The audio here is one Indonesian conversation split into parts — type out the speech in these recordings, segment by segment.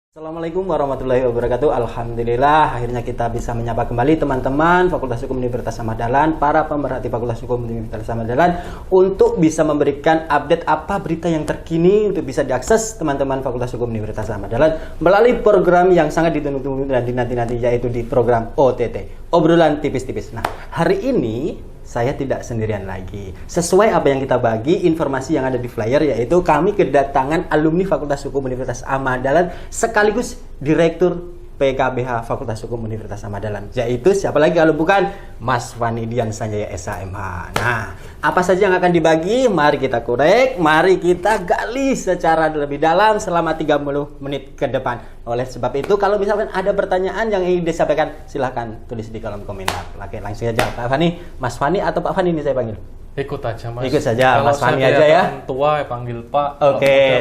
Assalamualaikum warahmatullahi wabarakatuh. Alhamdulillah akhirnya kita bisa menyapa kembali teman-teman Fakultas Hukum Universitas Ahmad Dahlan, para pemerhati Fakultas Hukum Universitas Ahmad Dahlan, untuk bisa memberikan update apa berita yang terkini untuk bisa diakses teman-teman Fakultas Hukum Universitas Ahmad Dahlan melalui program yang sangat ditunggu-tunggu dan dinanti-nanti, yaitu di program OTT, obrolan tipis-tipis. Nah, hari ini saya tidak sendirian lagi. Sesuai apa yang kita bagi, informasi yang ada di flyer, yaitu kami kedatangan alumni Fakultas Hukum Universitas Ahmad Dahlan sekaligus Direktur PKBH Fakultas Hukum Universitas Ahmad Dahlan, yaitu siapa lagi kalau bukan Mas Fani Dian Sanjaya SHMH. Nah, apa saja yang akan dibagi? Mari kita korek, mari kita gali secara lebih dalam selama 30 menit ke depan. Oleh sebab itu, kalau misalkan ada pertanyaan yang ingin disampaikan, silahkan tulis di kolom komentar. Oke, langsung aja Pak Fani, Mas Fani atau Pak Fani ini saya panggil? Ikut aja Mas. Ikut saja, kalau Mas Fani aja ya. Tua panggil Pak. Oke,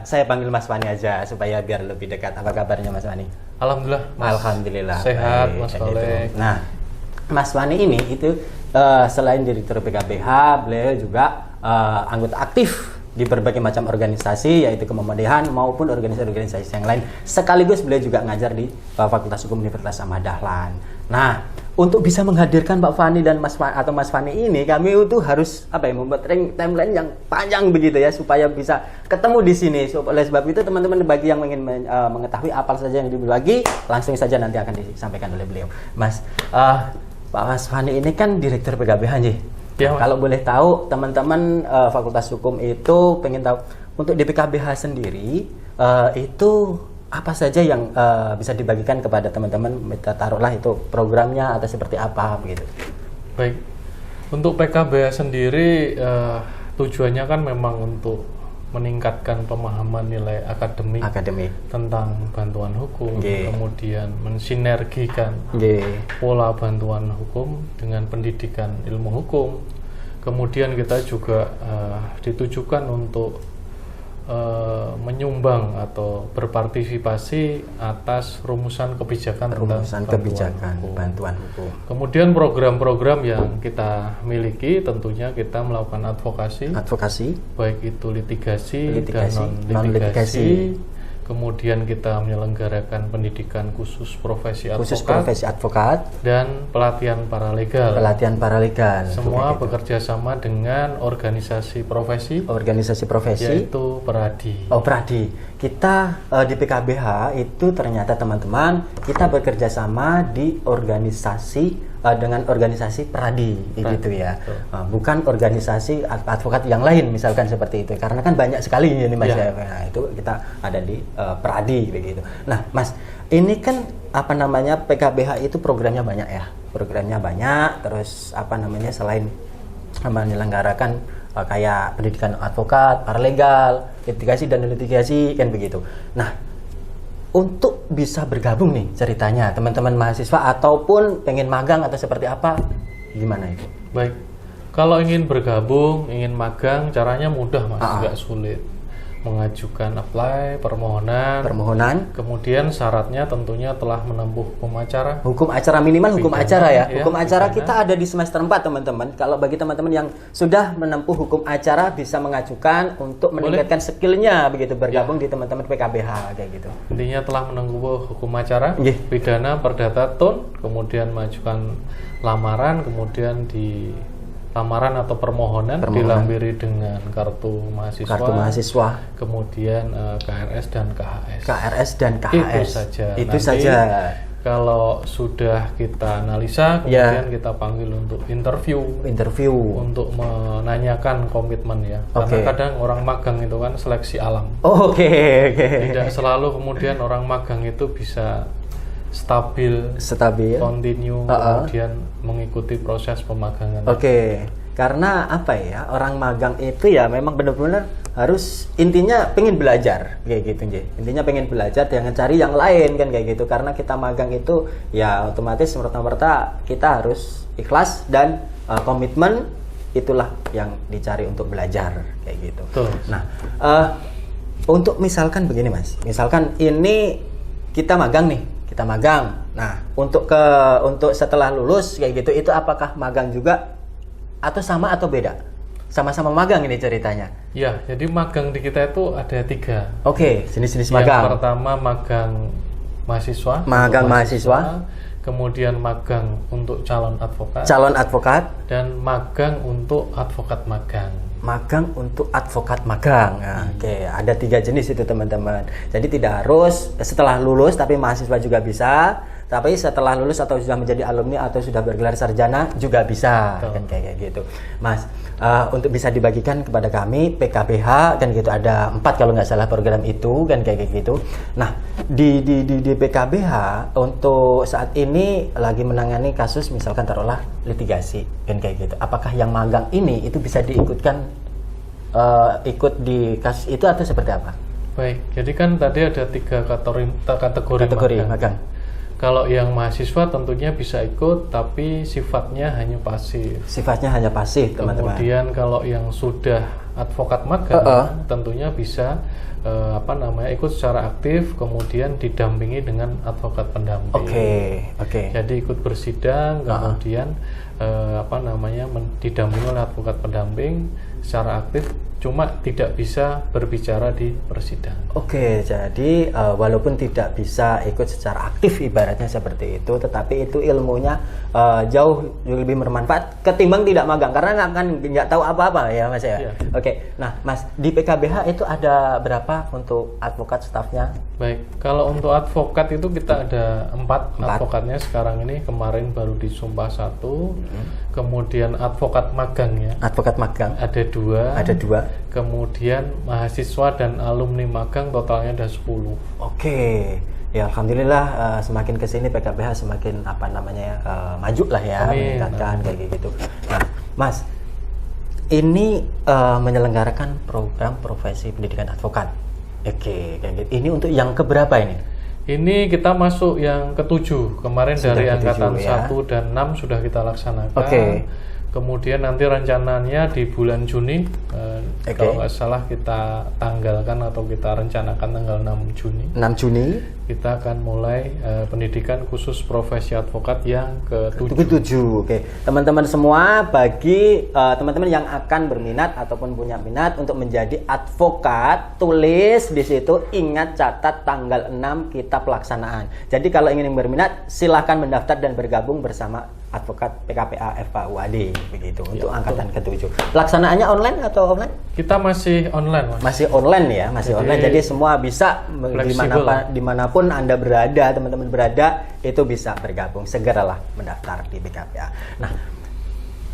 saya panggil Mas Fani aja supaya biar lebih dekat. Apa kabarnya Mas Fani? Alhamdulillah. Mas. Alhamdulillah. Sehat baik, Mas Soleh. Nah, Mas Fani ini itu selain Direktur PKBH, beliau juga anggota aktif di berbagai macam organisasi, yaitu Kemuhammadiyaan maupun organisasi-organisasi yang lain. Sekaligus beliau juga ngajar di Fakultas Hukum Universitas Ahmad Dahlan. Nah, untuk bisa menghadirkan Pak Fani dan Mas Fani ini, kami itu harus membuat timeline yang panjang begitu ya, supaya bisa ketemu di sini. Oleh sebab itu, teman-teman bagi yang ingin mengetahui apa saja yang dibagi, langsung saja nanti akan disampaikan oleh beliau. Pak Mas Fani ini kan Direktur PKBH nih. Ya, kalau boleh tahu, teman-teman Fakultas Hukum itu pengen tahu untuk di PKBH sendiri itu apa saja yang bisa dibagikan kepada teman-teman, taruhlah itu programnya atau seperti apa begitu. Baik, untuk PKBH sendiri tujuannya kan memang untuk meningkatkan pemahaman nilai akademik tentang bantuan hukum, kemudian mensinergikan pola bantuan hukum dengan pendidikan ilmu hukum. Kemudian kita juga ditujukan untuk menyumbang atau berpartisipasi atas rumusan kebijakan bantuan hukum. Kemudian program-program yang kita miliki, tentunya kita melakukan advokasi baik itu litigasi dan non-litigasi. Kemudian kita menyelenggarakan pendidikan khusus profesi advokat dan pelatihan paralegal. Semua bekerja sama dengan organisasi profesi yaitu Peradi. Peradi. Kita di PKBH itu ternyata teman-teman kita bekerja sama di organisasi dengan organisasi Peradi gitu ya. Bukan organisasi advokat yang lain misalkan seperti itu. Karena kan banyak sekali ini Mas ya. Nah, itu kita ada di Peradi begitu. Nah, Mas, ini kan PKBH itu programnya banyak ya. Terus selain menyelenggarakan kayak pendidikan advokat, paralegal, litigasi dan litigasi kan begitu. Nah, untuk bisa bergabung nih ceritanya teman-teman mahasiswa ataupun pengen magang atau seperti apa, gimana itu? Baik, kalau ingin bergabung, ingin magang, caranya mudah Mas, nggak sulit. Mengajukan permohonan, kemudian syaratnya tentunya telah menempuh hukum acara minimal hukum acara ya. Hukum acara kita ada di semester 4 teman-teman. Kalau bagi teman-teman yang sudah menempuh hukum acara bisa mengajukan untuk meningkatkan skillnya begitu, bergabung di teman-teman PKBH kayak gitu. Intinya telah menempuh hukum acara, pidana, perdata, tun, kemudian mengajukan lamaran, kemudian di lamaran atau permohonan dilampiri dengan kartu mahasiswa, kemudian KRS dan KHS. Itu saja. Kalau sudah kita analisa, kemudian kita panggil untuk interview untuk menanyakan komitmen ya. Karena kadang orang magang itu kan seleksi alam. Tidak selalu kemudian orang magang itu bisa stabil, continue, kemudian mengikuti proses pemagangan. Karena orang magang itu ya memang benar-benar harus intinya pengen belajar kayak gitu intinya pengen belajar, jangan cari yang lain kan kayak gitu. Karena kita magang itu ya otomatis merta-merta kita harus ikhlas dan komitmen, itulah yang dicari untuk belajar kayak gitu. Nah, untuk misalkan begini Mas, misalkan ini kita magang. Nah, untuk setelah lulus kayak gitu, itu apakah magang juga atau sama atau beda? sama-sama magang ini ceritanya. Ya, jadi magang di kita itu ada 3. Oke, jenis-jenis Yang magang. pertama magang mahasiswa. Magang mahasiswa. Kemudian magang untuk calon advokat. Calon advokat. Dan magang untuk advokat magang. Magang untuk advokat magang. Nah, Oke, ada 3 jenis itu teman-teman. Jadi tidak harus setelah lulus, tapi mahasiswa juga bisa. Tapi setelah lulus atau sudah menjadi alumni atau sudah bergelar sarjana juga bisa, kan kayak gitu. Mas, untuk bisa dibagikan kepada kami PKBH kan gitu, ada 4 kalau nggak salah program itu kan kayak gitu. Nah, di PKBH untuk saat ini lagi menangani kasus misalkan taruhlah litigasi kan kayak gitu. Apakah yang magang ini itu bisa diikutkan ikut di kasus itu atau seperti apa? Baik, jadi kan tadi ada 3 kategori magang. Kalau yang mahasiswa tentunya bisa ikut, tapi sifatnya hanya pasif. Sifatnya hanya pasif, teman-teman. Kemudian kalau yang sudah advokat magang, tentunya bisa ikut secara aktif, kemudian didampingi dengan advokat pendamping. Oke. Jadi ikut bersidang, kemudian didampingi oleh advokat pendamping secara aktif. Cuma tidak bisa berbicara di persidangan. Oke, jadi walaupun tidak bisa ikut secara aktif ibaratnya seperti itu, tetapi itu ilmunya jauh lebih bermanfaat ketimbang tidak magang karena nggak tahu apa-apa ya Mas ya. Oke, nah Mas di PKBH itu ada berapa untuk advokat stafnya? Baik, kalau untuk advokat itu kita ada 4 advokatnya sekarang ini, kemarin baru disumpah 1. Kemudian advokat magangnya. Advokat magang ada 2. Ada 2. Kemudian mahasiswa dan alumni magang totalnya ada 10. Oke. Ya alhamdulillah semakin kesini PKBH semakin maju lah ya, meningkatkan kayak gitu. Nah, Mas, ini menyelenggarakan program profesi pendidikan advokat. Oke, kayak gitu. Ini untuk yang keberapa ini? Ini kita masuk yang ke-7. Kemarin sudah dari angkatan 1 dan 6 sudah kita laksanakan. Kemudian nanti rencananya di bulan Juni, kalau nggak salah kita tanggalkan atau kita rencanakan tanggal 6 Juni. 6 Juni kita akan mulai pendidikan khusus profesi advokat yang ke-7. Oke, teman-teman semua, bagi teman-teman yang akan berminat ataupun punya minat untuk menjadi advokat, tulis di situ, ingat catat tanggal 6 kita pelaksanaan. Jadi kalau ingin berminat, silahkan mendaftar dan bergabung bersama advokat PKPA FKUAD begitu untuk angkatan ke-7. Pelaksanaannya online atau offline? Kita masih online, Mas. Masih online ya, masih online. Jadi semua bisa dimanapun Anda berada, teman-teman berada, itu bisa bergabung. Segeralah mendaftar di PKPA. Nah,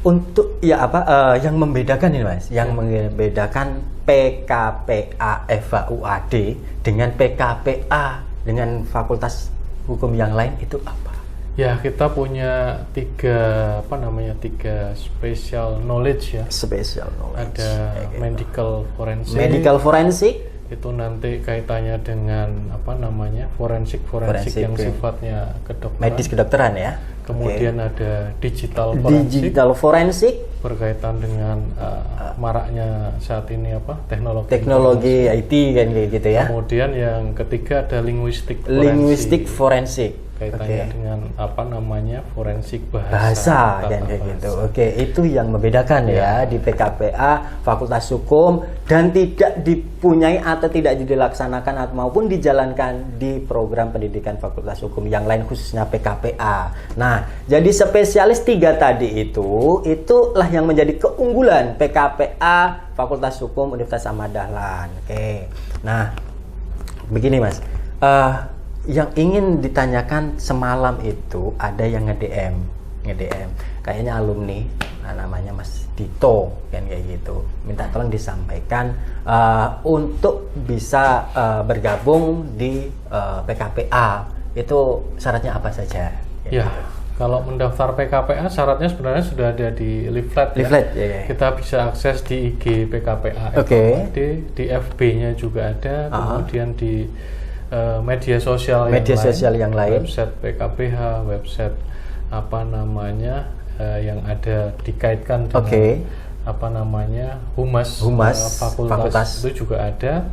untuk yang membedakan ini Mas, yang membedakan PKPA FKUAD dengan PKPA dengan fakultas hukum yang lain itu apa? Ya, kita punya 3 special knowledge ya. Special knowledge. Ada medical forensik. Medical forensik itu nanti kaitannya dengan forensik yang sifatnya kedokteran. Medis kedokteran ya. Kemudian ada digital forensik berkaitan dengan maraknya saat ini teknologi IT kan kayak gitu ya. Kemudian yang ketiga ada linguistik forensik. Kaitannya dengan forensik bahasa dan kayak gitu. Oke, itu yang membedakan ya di PKPA Fakultas Hukum dan tidak dipunyai atau tidak dilaksanakan maupun dijalankan di program pendidikan Fakultas Hukum yang lain khususnya PKPA. Nah, jadi spesialis 3 tadi itulah yang menjadi keunggulan PKPA Fakultas Hukum Universitas Ahmad Dahlan. Oke. Nah, begini Mas. Yang ingin ditanyakan semalam itu ada yang nge-DM kayaknya alumni, namanya Mas Dito kan kayak gitu, minta tolong disampaikan untuk bisa bergabung di PKPA itu syaratnya apa saja ya. Kalau mendaftar PKPA syaratnya sebenarnya sudah ada di leaflet ya. Kita bisa akses di IG PKPA di FB-nya juga ada, kemudian di media sosial yang lain, website PKBH, website yang ada dikaitkan dengan humas fakultas itu juga ada.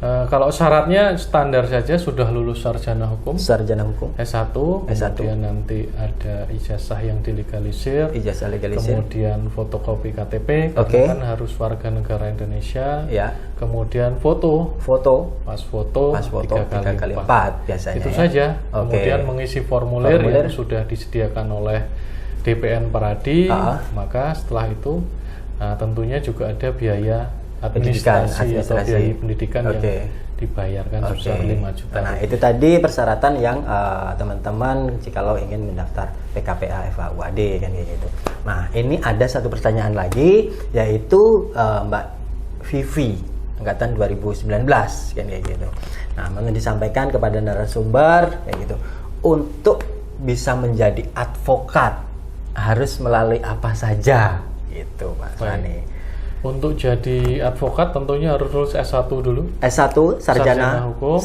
Kalau syaratnya standar saja sudah lulus sarjana hukum. Sarjana hukum. S1, kemudian nanti ada ijazah yang dilegalisir. Ijazah legalisir. Kemudian fotokopi KTP, Oke. karena kan harus warga negara Indonesia. Ya. Kemudian foto, pas foto 3x4 biasanya. Itu ya. saja. Oke. Kemudian mengisi formulir yang sudah disediakan oleh DPN Peradi. Maka setelah itu tentunya juga ada biaya administrasi atau biaya pendidikan yang dibayarkan sebesar 5 juta. Nah, itu tadi persyaratan yang teman-teman jikalau ingin mendaftar PKPA FA/UAD kan kayak gitu. Nah, ini ada satu pertanyaan lagi, yaitu Mbak Vivi angkatan 2019 kan kayak gitu. Nah, mau disampaikan kepada narasumber kayak gitu. Untuk bisa menjadi advokat harus melalui apa saja gitu, Mas Rani. Untuk jadi advokat tentunya harus lulus S1 dulu. S1 sarjana hukum.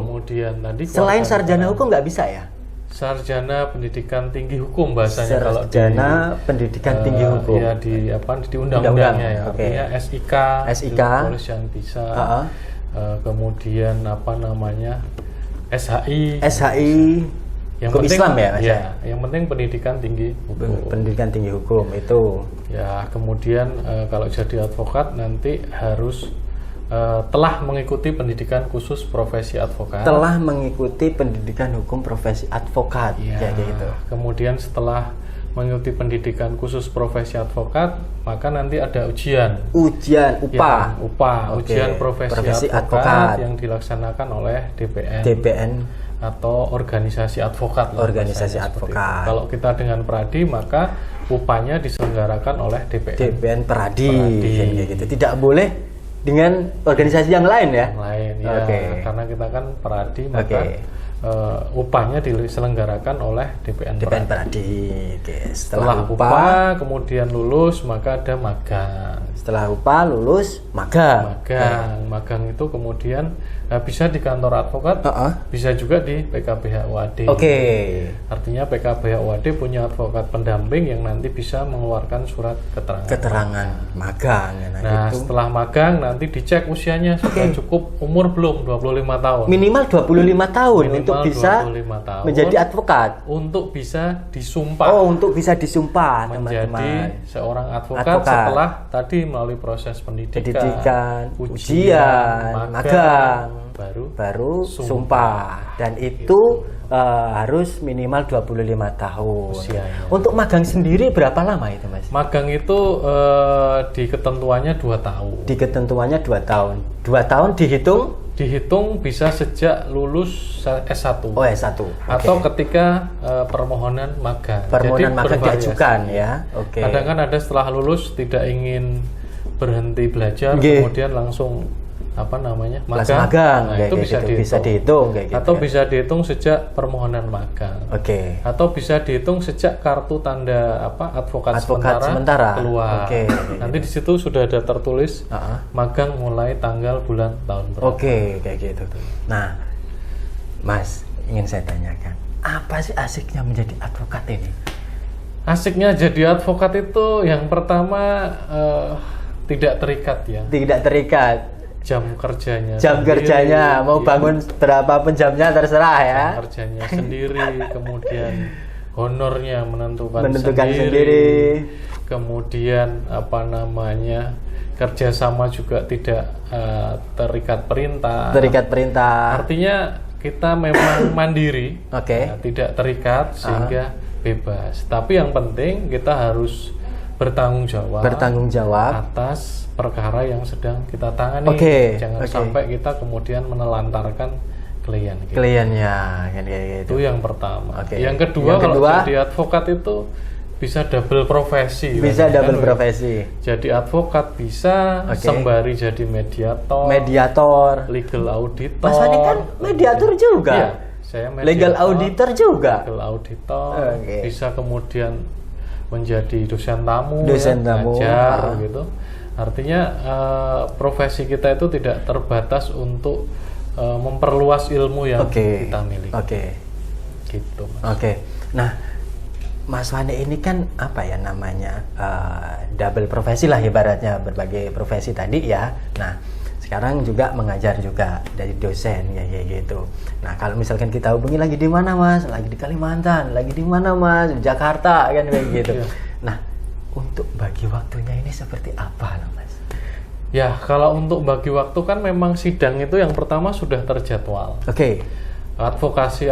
Kemudian tadi selain sarjana hukum nggak bisa ya? Sarjana pendidikan tinggi hukum bahasanya kalau sarjana pendidikan tinggi hukum. Ya di undang-undangnya ya. Artinya SIK kepolisian bisa. Kemudian SHI. Yang penting Islam ya, Mas? Ya, yang penting pendidikan tinggi hukum. Pendidikan tinggi hukum itu. Ya, kemudian kalau jadi advokat nanti harus telah mengikuti pendidikan khusus profesi advokat. Telah mengikuti pendidikan hukum profesi advokat, ya, kayak gitu. Kemudian setelah mengikuti pendidikan khusus profesi advokat, maka nanti ada ujian. Ujian UPA. Ujian profesi advokat yang dilaksanakan oleh DPN. Atau organisasi advokat. Organisasi advokat. Kalau kita dengan Peradi, maka upahnya diselenggarakan oleh DPN Peradi. Kayak gitu. Tidak boleh dengan organisasi yang lain ya? Yang lain ya. Karena kita kan Peradi, maka upahnya diselenggarakan oleh DPN Peradi. Setelah upah kemudian lulus, maka ada magang. Setelah upah lulus magang. Magang itu kemudian bisa di kantor advokat, bisa juga di PKBH UAD. Artinya PKBH UAD punya advokat pendamping yang nanti bisa mengeluarkan surat keterangan magang. Nah, setelah magang nanti dicek usianya sudah cukup umur belum 25 tahun. Minimal 25 tahun untuk bisa menjadi advokat. Untuk bisa disumpah. Untuk bisa disumpah menjadi seorang advokat setelah tadi melalui proses pendidikan, ujian, magang, baru sumpah. Dan itu harus minimal 25 tahun. Usianya. Untuk magang sendiri berapa lama itu, Mas? Magang itu di ketentuannya 2 tahun. Di ketentuannya 2 tahun. 2 tahun dihitung bisa sejak lulus S1. S1. Atau ketika permohonan magang. Jadi magang diajukan ya. Kadang kan ada setelah lulus tidak ingin berhenti belajar, kemudian langsung magang. Nah, itu bisa dihitung kayak gitu. Atau bisa dihitung sejak permohonan magang. Atau bisa dihitung sejak kartu tanda advokat sementara keluar. Nanti di situ sudah ada tertulis magang mulai tanggal bulan tahun berapa. Kayak gitu. Nah, Mas, ingin saya tanyakan, apa sih asiknya menjadi advokat ini? Asiknya jadi advokat itu yang pertama tidak terikat ya. Tidak terikat. Jam kerjanya. Mau bangun berapa jamnya terserah ya. Jam kerjanya sendiri, kemudian honornya menentukan sendiri. Kemudian kerjasama juga tidak terikat perintah. Artinya kita memang mandiri, tidak terikat sehingga bebas. Tapi yang penting kita harus bertanggung jawab atas perkara yang sedang kita tangani. Jangan sampai kita kemudian menelantarkan kliennya. Itu yang pertama. Yang kedua, kalau jadi advokat itu bisa double profesi. Jadi advokat bisa sembari jadi mediator, legal auditor. Mas Fani kan mediator juga. Iya, saya mediator, legal auditor juga. Bisa kemudian menjadi dosen tamu, ngajar gitu. Artinya profesi kita itu tidak terbatas untuk memperluas ilmu yang kita miliki. Gitu, Mas. Nah, Mas Fani ini kan double profesi lah ibaratnya, berbagai profesi tadi ya. Nah, sekarang juga mengajar juga dari dosen kayak gitu. Nah kalau misalkan kita hubungi lagi di mana Mas, lagi di Kalimantan, lagi di mana Mas, di Jakarta kan kayak gitu. Nah untuk bagi waktunya ini seperti apa loh Mas? Ya kalau untuk bagi waktu kan memang sidang itu yang pertama sudah terjadwal. Oke. Advokasi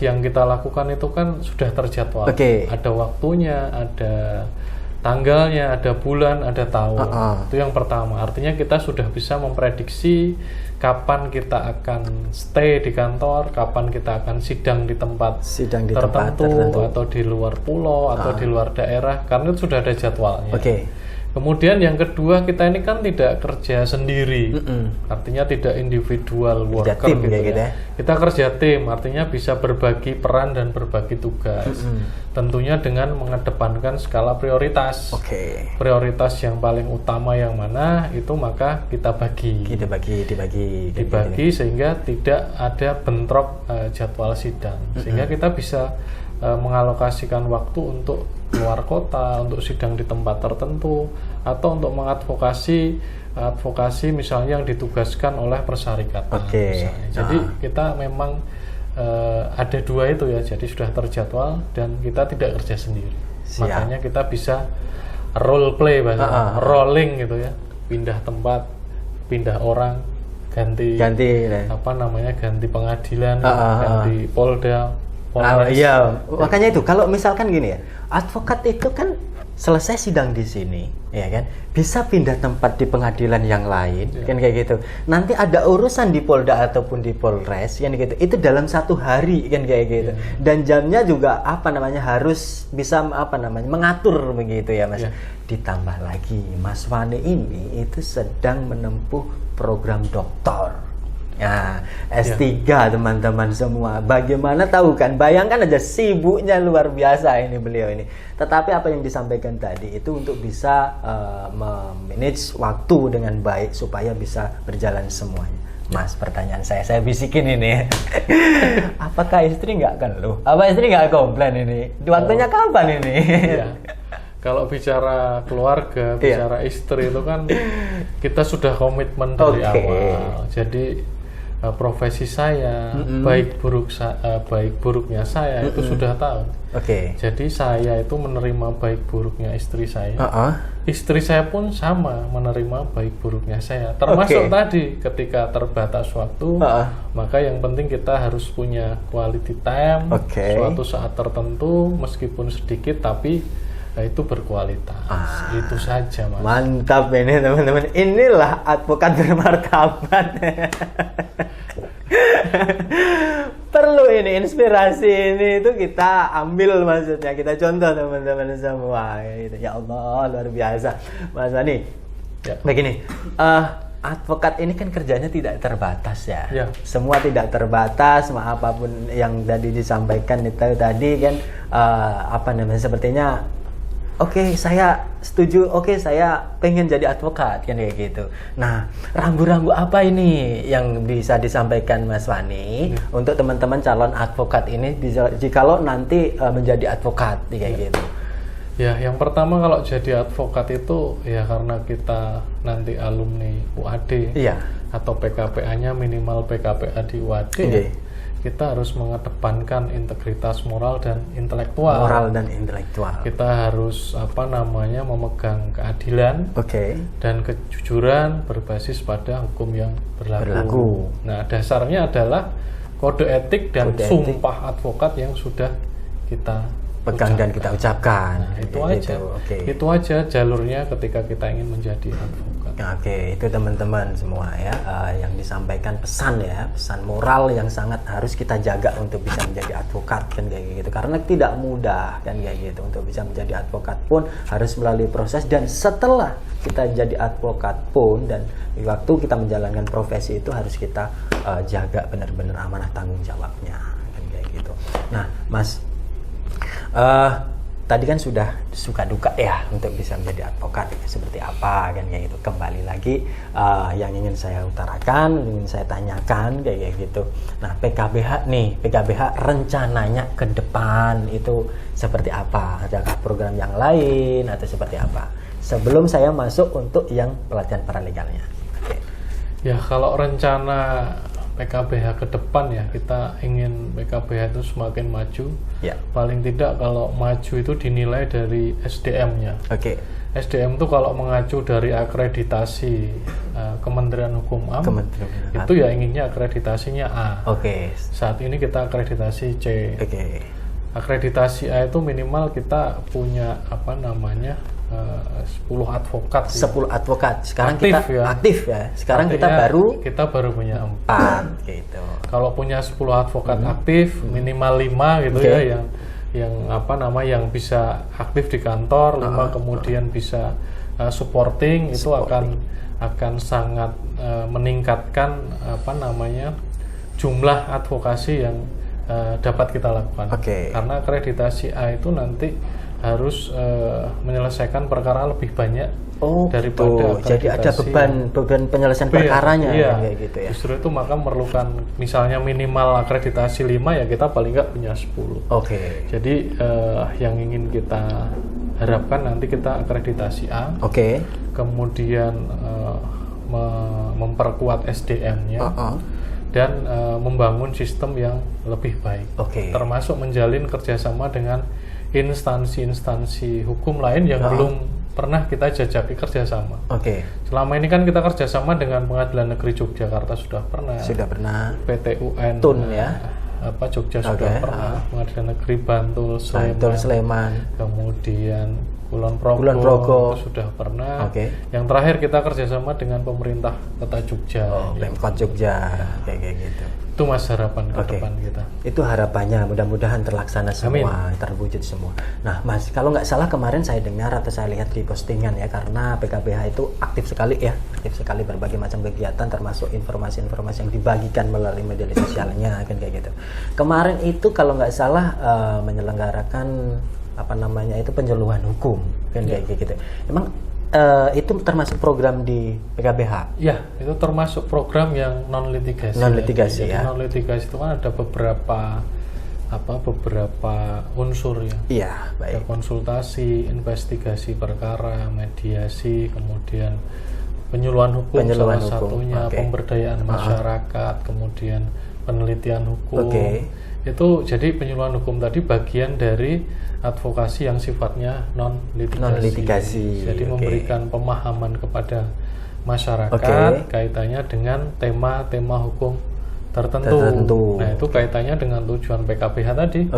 yang kita lakukan itu kan sudah terjadwal. Ada waktunya, ada tanggalnya, ada bulan, ada tahun. Itu yang pertama. Artinya kita sudah bisa memprediksi kapan kita akan stay di kantor, kapan kita akan sidang di tempat tertentu atau di luar pulau atau di luar daerah, karena itu sudah ada jadwalnya. Kemudian yang kedua, kita ini kan tidak kerja sendiri, artinya tidak individual worker gitu ya. Kita kerja tim, artinya bisa berbagi peran dan berbagi tugas. Tentunya dengan mengedepankan skala prioritas. Prioritas yang paling utama yang mana itu maka kita bagi. Dibagi sehingga tidak ada bentrok jadwal sidang. Sehingga kita bisa mengalokasikan waktu untuk keluar kota, untuk sidang di tempat tertentu, atau untuk mengadvokasi misalnya yang ditugaskan oleh persyarikatan. Jadi kita memang ada dua itu ya, jadi sudah terjadwal dan kita tidak kerja sendiri. Makanya kita bisa role play bahasa rolling gitu ya, pindah tempat, pindah orang, ganti ganti pengadilan, ganti Polda. Iya, makanya itu kalau misalkan gini ya, advokat itu kan selesai sidang di sini, ya kan, bisa pindah tempat di pengadilan yang lain, kan kayak gitu. Nanti ada urusan di Polda ataupun di Polres, kan gitu. Itu dalam 1 hari, kan kayak gitu. Dan jamnya juga harus bisa mengatur begitu ya, Mas. Ditambah lagi, Mas Wani ini itu sedang menempuh program doktor. Ya, S3 teman-teman semua. Bagaimana tahu kan? Bayangkan aja sibuknya luar biasa ini beliau ini. Tetapi apa yang disampaikan tadi itu untuk bisa memanage waktu dengan baik supaya bisa berjalan semuanya. Mas, pertanyaan saya bisikin ini. Apakah istri nggak keluh? Apa istri nggak komplain ini? Waktunya kapan ini? Kalau bicara keluarga, bicara istri itu kan kita sudah komitmen dari awal. Jadi profesi saya, baik buruknya saya itu sudah tahu. Jadi saya itu menerima baik buruknya istri saya. Istri saya pun sama menerima baik buruknya saya. Termasuk tadi ketika terbatas waktu, maka yang penting kita harus punya quality time. Suatu saat tertentu meskipun sedikit tapi itu berkualitas. Itu saja, Mas. Mantap ini teman-teman. Inilah advokat bermartabat. Perlu ini inspirasi ini itu kita ambil, maksudnya kita contoh teman-teman semua gitu. Ya Allah, luar biasa. Mas Ani. Begini, advokat ini kan kerjanya tidak terbatas ya. Semua tidak terbatas, apapun yang tadi disampaikan itu tadi kan sepertinya saya setuju, saya pengen jadi advokat kan kayak gitu. Nah, rambu-rambu apa ini yang bisa disampaikan Mas Wani untuk teman-teman calon advokat ini bisa jikalau nanti menjadi advokat kayak gitu? Ya, yang pertama kalau jadi advokat itu ya karena kita nanti alumni UAD atau PKPA-nya minimal PKPA di UAD. Kita harus mengedepankan integritas moral dan intelektual. Kita harus memegang keadilan dan kejujuran berbasis pada hukum yang berlaku. Nah, dasarnya adalah kode etik dan sumpah advokat yang sudah kita pegang dan kita ucapkan. Itu aja jalurnya ketika kita ingin menjadi advokat. Itu teman-teman semua ya, yang disampaikan pesan moral yang sangat harus kita jaga untuk bisa menjadi advokat kan kayak gitu. Karena tidak mudah kan kayak gitu. Untuk bisa menjadi advokat pun harus melalui proses, dan setelah kita jadi advokat pun dan waktu kita menjalankan profesi itu harus kita jaga benar-benar amanah tanggung jawabnya kan kayak gitu. Nah, Mas, tadi kan sudah suka duka ya untuk bisa menjadi advokat seperti apa kan kayak gitu. Kembali lagi yang ingin saya utarakan, ingin saya tanyakan kayak gitu. Nah, PKBH rencananya ke depan itu seperti apa? Adakah program yang lain atau seperti apa? Sebelum saya masuk untuk yang pelatihan paralegalnya. Ya, kalau rencana PKBH ke depan ya, kita ingin PKBH itu semakin maju. Ya. Paling tidak kalau maju itu dinilai dari SDM-nya. Oke. SDM itu kalau mengacu dari akreditasi Kementerian Hukum AM, itu ya inginnya akreditasinya A. Oke. Saat ini kita akreditasi C. Oke. Akreditasi A itu minimal kita punya 10 advokat. 10 advokat. Sekarang aktif, kita ya. Aktif ya. Sekarang Artinya kita baru punya 4 gitu. Kalau punya 10 advokat aktif, minimal 5 gitu ya, yang bisa aktif di kantor, 5 kemudian bisa supporting, itu akan sangat meningkatkan jumlah advokasi yang dapat kita lakukan. Karena akreditasi A itu nanti harus menyelesaikan perkara lebih banyak daripada akreditasi. Jadi ada beban penyelesaian perkaranya kayak gitu ya. Justru itu maka memerlukan misalnya minimal akreditasi 5, ya kita paling nggak punya 10. Jadi yang ingin kita harapkan nanti kita akreditasi A. Kemudian memperkuat SDM-nya. Dan membangun sistem yang lebih baik. Termasuk menjalin kerjasama dengan instansi-instansi hukum lain yang belum pernah kita jajaki kerjasama. Selama ini kan kita kerjasama dengan Pengadilan Negeri Yogyakarta sudah pernah. PT UN Tun ya. Jogja sudah pernah. Pengadilan Negeri Bantul Sleman. Kemudian Kulon Progo itu sudah pernah. Yang terakhir kita kerjasama dengan pemerintah Kota Jogja. Pemkot Jogja kayak gitu. Itu Mas harapan ke depan kita. Itu harapannya, mudah-mudahan terlaksana semua, terwujud semua. Nah Mas, kalau nggak salah kemarin saya dengar atau saya lihat di postingan ya, karena PKBH itu aktif sekali berbagai macam kegiatan, termasuk informasi-informasi yang dibagikan melalui media sosialnya kan kayak gitu. Kemarin itu kalau nggak salah menyelenggarakan itu penyuluhan hukum kan kayak gitu. Emang itu termasuk program di PKBH? Ya, itu termasuk program yang non litigasi. Ya. Non litigasi itu kan ada beberapa unsur ya. Iya, baik. Ada konsultasi, investigasi perkara, mediasi, kemudian penyuluhan hukum salah satunya, pemberdayaan masyarakat, kemudian penelitian hukum. Itu jadi penyuluhan hukum tadi bagian dari advokasi yang sifatnya non litigasi. Jadi memberikan pemahaman kepada masyarakat kaitannya dengan tema-tema hukum tertentu. Nah, itu kaitannya dengan tujuan PKBH tadi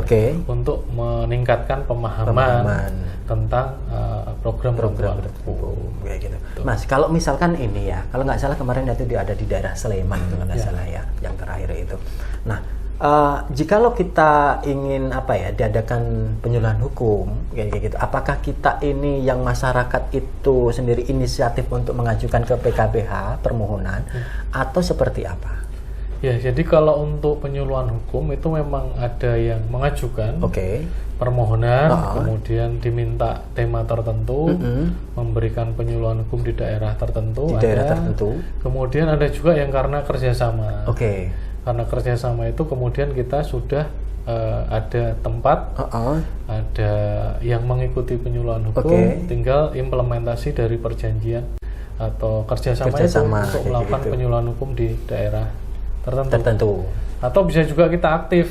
untuk meningkatkan pemahaman tentang program-program tertentu. Gitu. Mas, kalau misalkan ini ya, kalau nggak salah kemarin itu ada di daerah Sleman kalau nggak salah ya, yang terakhir itu. Nah, jikalau kita ingin diadakan penyuluhan hukum kayak gitu, apakah kita ini yang masyarakat itu sendiri inisiatif untuk mengajukan ke PKBH permohonan atau seperti apa? Ya, jadi kalau untuk penyuluhan hukum itu memang ada yang mengajukan permohonan, kemudian diminta tema tertentu, memberikan penyuluhan hukum di daerah tertentu. Kemudian ada juga yang karena kerjasama. Karena kerjasama itu kemudian kita sudah ada tempat, ada yang mengikuti penyuluhan hukum, tinggal implementasi dari perjanjian atau kerjasama itu untuk melakukan penyuluhan hukum di daerah tertentu. Atau bisa juga kita aktif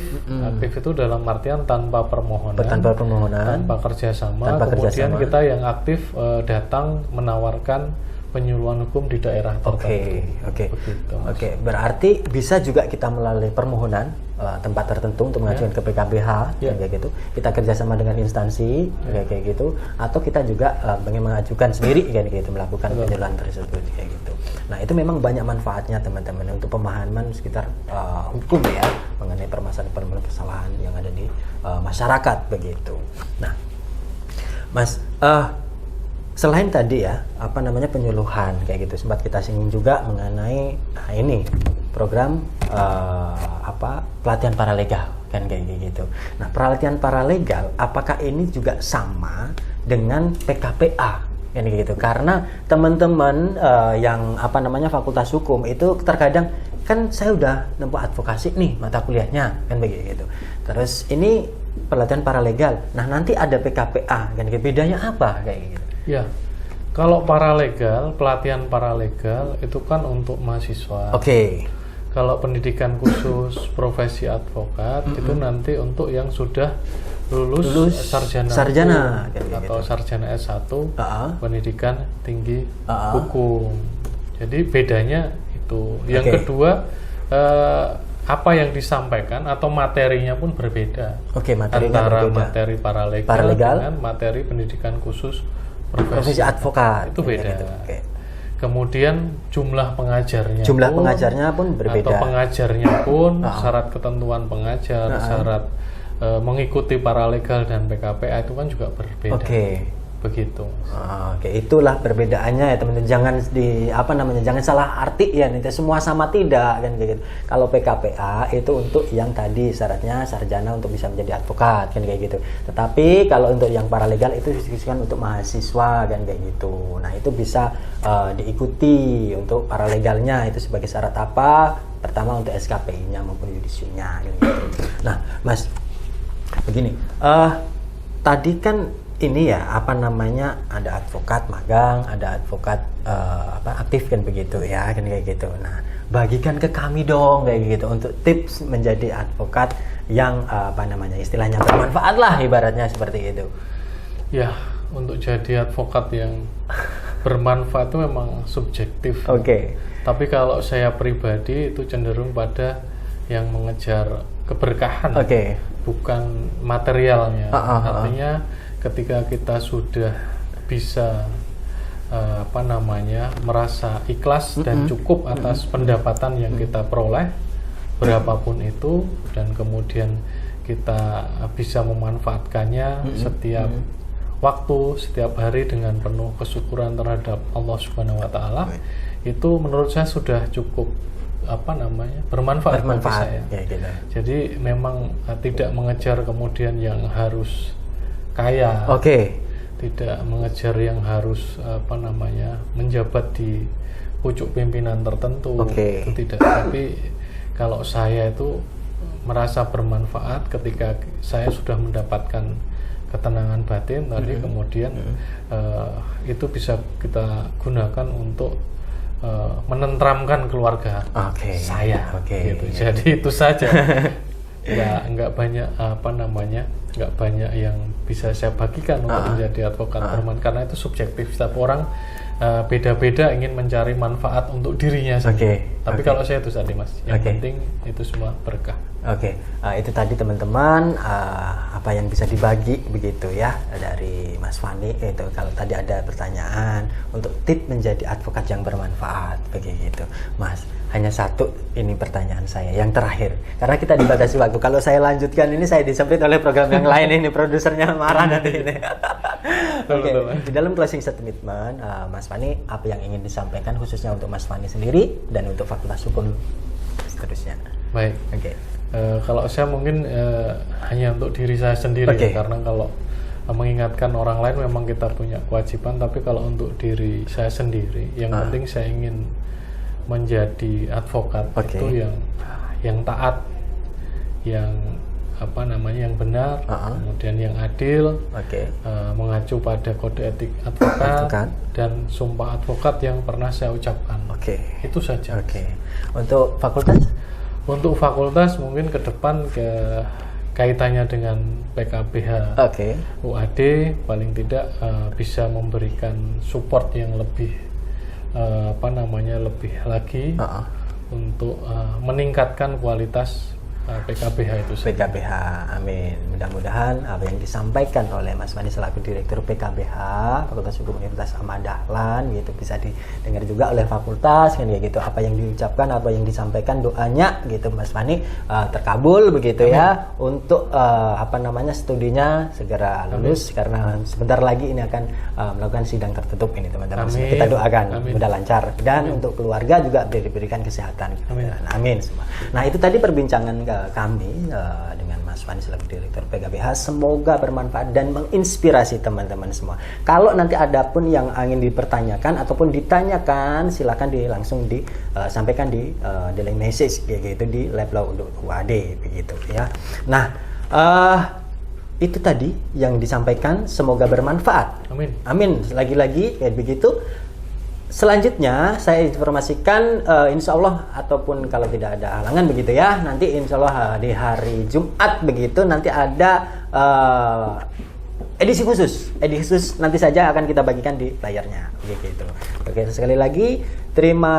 itu dalam artian tanpa permohonan, tanpa kerjasama, kemudian kita yang aktif datang menawarkan penyuluhan hukum di daerah tertentu. Berarti bisa juga kita melalui permohonan tempat tertentu untuk mengajukan ke PKBH kayak gitu. Kita kerjasama dengan instansi kayak gitu, atau kita juga ingin mengajukan sendiri kayak gitu, melakukan penyuluhan tersebut kayak gitu. Nah, itu memang banyak manfaatnya teman-teman untuk pemahaman sekitar hukum ya, mengenai permasalahan yang ada di masyarakat begitu. Nah, Mas, selain tadi ya, penyuluhan kayak gitu, sempat kita singgung juga mengenai ini program pelatihan paralegal kan kayak gitu. Nah, pelatihan paralegal apakah ini juga sama dengan PKPA kan gitu? Karena teman-teman yang Fakultas Hukum itu terkadang kan saya udah nempuh advokasi nih mata kuliahnya kan begitu. Terus ini pelatihan paralegal. Nah, nanti ada PKPA kan, bedanya apa kayak gitu? Ya, Kalau paralegal, pelatihan paralegal itu kan untuk mahasiswa. Kalau pendidikan khusus profesi advokat itu nanti untuk yang sudah lulus sarjana atau sarjana S1 pendidikan tinggi hukum. Jadi bedanya itu. Yang kedua, apa yang disampaikan atau materinya pun berbeda. Antara materi paralegal dengan materi pendidikan khusus profesi advokat. Itu beda. Kemudian jumlah pengajarnya pun berbeda. Atau pengajarnya pun syarat ketentuan pengajar, syarat mengikuti paralegal dan PKPA itu kan juga berbeda. Begitu. Itulah perbedaannya ya teman-teman. Jangan salah arti ya, nanti semua sama tidak kan kayak gitu. Kalau PKPA itu untuk yang tadi syaratnya sarjana untuk bisa menjadi advokat kan kayak gitu. Tetapi kalau untuk yang paralegal itu dikhususkan untuk mahasiswa kan kayak gitu. Nah, itu bisa diikuti untuk paralegalnya itu sebagai syarat apa? Pertama untuk SKPI-nya maupun yudisiumnya kan gitu. Nah, Mas, begini. Tadi kan ini ya ada advokat magang, ada advokat aktif kan begitu ya kan kayak gitu. Nah, bagikan ke kami dong kayak gitu untuk tips menjadi advokat yang istilahnya bermanfaat lah ibaratnya seperti itu. Ya, untuk jadi advokat yang bermanfaat itu memang subjektif. Tapi kalau saya pribadi itu cenderung pada yang mengejar keberkahan, bukan materialnya. Artinya ketika kita sudah bisa merasa ikhlas dan cukup atas pendapatan yang kita peroleh berapapun itu, dan kemudian kita bisa memanfaatkannya setiap waktu, setiap hari dengan penuh kesyukuran terhadap Allah Subhanahu wa taala, itu menurut saya sudah cukup bermanfaat bagi saya. Jadi memang tidak mengejar kemudian yang harus kaya, tidak mengejar yang harus menjabat di pucuk pimpinan tertentu, itu tidak. Tapi kalau saya itu merasa bermanfaat ketika saya sudah mendapatkan ketenangan batin tadi, kemudian itu bisa kita gunakan untuk menenteramkan keluarga saya. Gitu. Jadi itu saja. Nggak banyak nggak banyak yang bisa saya bagikan untuk menjadi advokat bermanfaat, karena itu subjektif. Setiap orang beda-beda ingin mencari manfaat untuk dirinya sendiri. Tapi kalau saya itu tadi Mas, yang penting itu semua berkah. Itu tadi teman-teman apa yang bisa dibagi begitu ya dari Mas Fani. Itu kalau tadi ada pertanyaan untuk tips menjadi advokat yang bermanfaat begitu, Mas. Hanya satu ini pertanyaan saya yang terakhir, karena kita dibatasi waktu. Kalau saya lanjutkan ini saya disemprit oleh program yang lain, ini produsernya marah nanti ini. Di dalam closing statement, Mas Fani, apa yang ingin disampaikan khususnya untuk Mas Fani sendiri dan untuk Fakultas Hukum seterusnya? Baik. Kalau saya mungkin hanya untuk diri saya sendiri, karena kalau mengingatkan orang lain memang kita punya kewajiban. Tapi kalau untuk diri saya sendiri, yang penting saya ingin menjadi advokat itu yang taat, yang yang benar, kemudian yang adil, mengacu pada kode etik advokat dan sumpah advokat yang pernah saya ucapkan. Itu saja. Untuk fakultas? Untuk fakultas mungkin ke depan kaitannya dengan PKBH, UAD paling tidak bisa memberikan support yang lebih lebih lagi untuk meningkatkan kualitas PKBH itu sendiri. PKBH, amin. Mudah-mudahan apa yang disampaikan oleh Mas Fani selaku Direktur PKBH Fakultas Hukum Universitas Ahmad Dahlan gitu bisa didengar juga oleh fakultas kan gitu. Apa yang diucapkan, apa yang disampaikan, doanya gitu Mas Fani terkabul begitu ya, untuk studinya segera lulus. Karena sebentar lagi ini akan melakukan sidang tertutup ini teman-teman. Kita doakan mudah lancar, dan untuk keluarga juga diberikan kesehatan. Amin semua. Nah, itu tadi perbincangan kami dengan Mas Fani selaku Direktur PKBH. Semoga bermanfaat dan menginspirasi teman-teman semua. Kalau nanti ada pun yang ingin dipertanyakan ataupun ditanyakan, silakan langsung disampaikan di daily message gitu di Lab Law untuk UAD begitu ya. Nah, itu tadi yang disampaikan semoga bermanfaat. Amin. Amin. Lagi-lagi kayak begitu. Selanjutnya saya informasikan insya Allah ataupun kalau tidak ada halangan begitu ya, nanti insya Allah di hari Jumat begitu nanti ada edisi khusus nanti saja akan kita bagikan di layarnya begitu. Oke, sekali lagi terima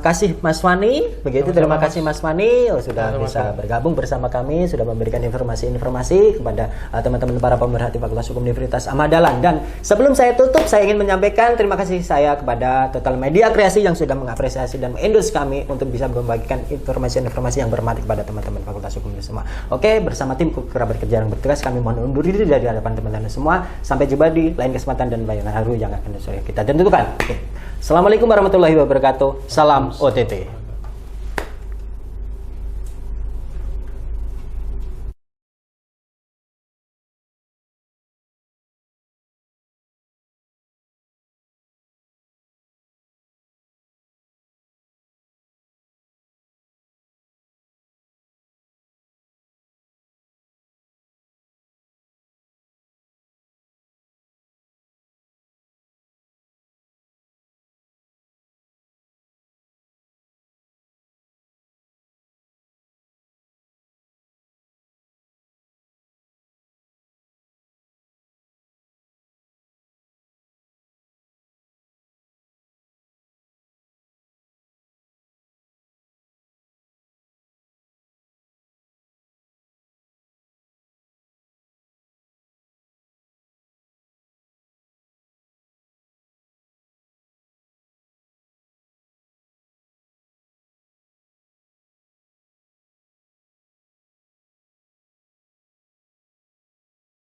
kasih Mas Fani begitu. Terima kasih Mas Fani sudah bisa bergabung bersama kami, sudah memberikan informasi-informasi kepada teman-teman para pemerhati Fakultas Hukum Universitas Ahmad Dahlan. Dan sebelum saya tutup, saya ingin menyampaikan terima kasih saya kepada Total Media Kreasi yang sudah mengapresiasi dan mengendorse kami untuk bisa membagikan informasi-informasi yang bermanfaat kepada teman-teman Fakultas Hukum semua. Oke, bersama tim kerabat kerja yang bertugas kami mohon undur diri dari hadapan teman-teman semua. Sampai jumpa di lain kesempatan dan layanan haru yang akan kita tentukan. Oke. Assalamualaikum warahmatullahi wabarakatuh. Salam OTT.